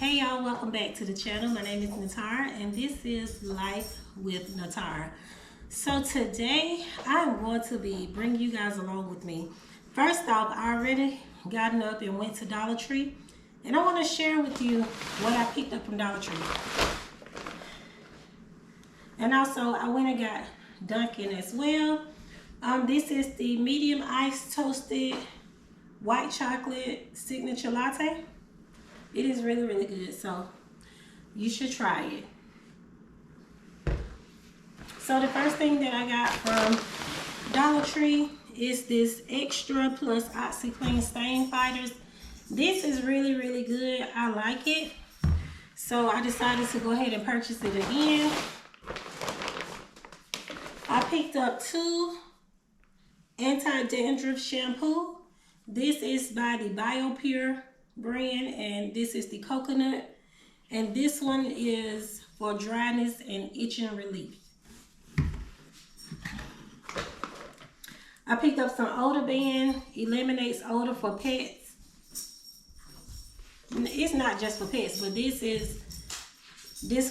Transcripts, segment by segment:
Hey y'all, welcome back to the channel. My name is Natara and this is Life with Natara. So today I'm going to be bringing you guys along with me. First off, I already gotten up and went to Dollar Tree and I want to share with you what I picked up from Dollar Tree. And also I went and got Dunkin' as well. This is the medium iced toasted white chocolate signature latte. It is really, really good, so you should try it. So the first thing that I got from Dollar Tree is this Extra Plus OxyClean Stain Fighters. This is really, really good. I like it. So I decided to go ahead and purchase it again. I picked up 2 anti-dandruff shampoo. This is by the BioPure brand and this is the coconut, and this one is for dryness and itching relief. I picked up some odor band, eliminates odor for pets. It's not just for pets, but this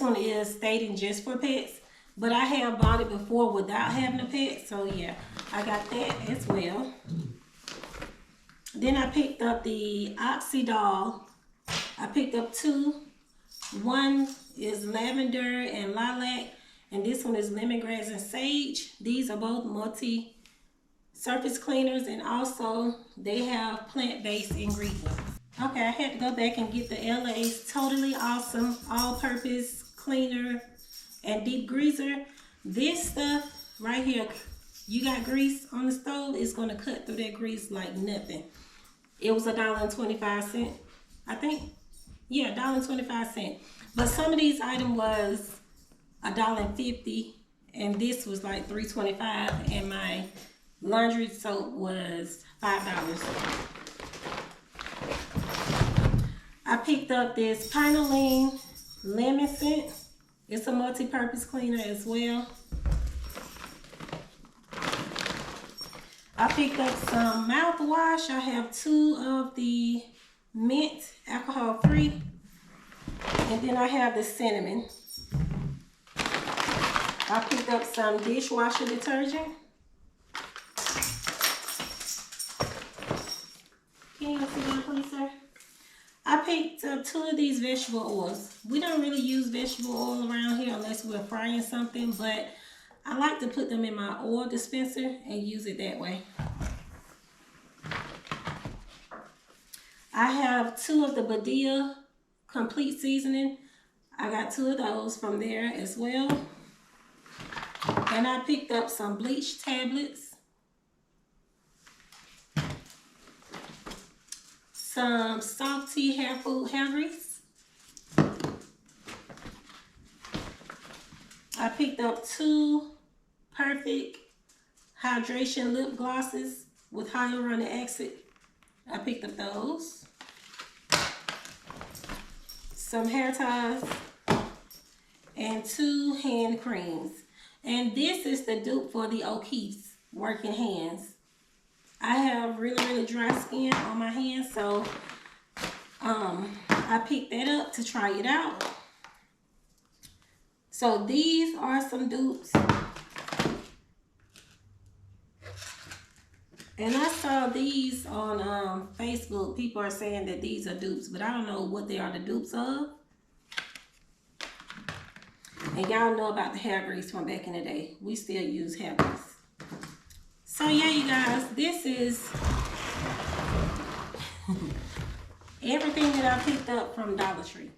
one is stating just for pets, but I have bought it before without having a pet, so yeah, I got that as well. Then I picked up the Oxydol. I picked up 2. One is lavender and lilac, and this one is lemongrass and sage. These are both multi-surface cleaners, and also they have plant-based ingredients. Okay, I had to go back and get the LA's Totally Awesome All-Purpose Cleaner and Deep Greaser. This stuff right here, you got grease on the stove, it's going to cut through that grease like nothing. It was $1.25, I think. Yeah, $1.25. But some of these items was $1.50, and this was like $3.25, and my laundry soap was $5. I picked up this Pinoline Lemon Scent. It's a multi-purpose cleaner as well. I picked up some mouthwash. I have 2 of the mint, alcohol free, and then I have the cinnamon. I picked up some dishwasher detergent. Can you sit down, please, sir? I picked up 2 of these vegetable oils. We don't really use vegetable oil around here unless we're frying something, but I like to put them in my oil dispenser and use it that way. I have 2 of the Badia Complete Seasoning. I got 2 of those from there as well. And I picked up some bleach tablets, some soft tea hair food hair grease. I picked up 2 Perfect Hydration lip glosses with hyaluronic acid. I picked up those. Some hair ties and 2 hand creams. And this is the dupe for the O'Keeffe's Working Hands. I have really, really dry skin on my hands, so I picked that up to try it out. So these are some dupes. And I saw these on Facebook. People are saying that these are dupes, but I don't know what they are the dupes of. And y'all know about the hair grease from back in the day. We still use hair grease. So yeah, you guys, this is everything that I picked up from Dollar Tree.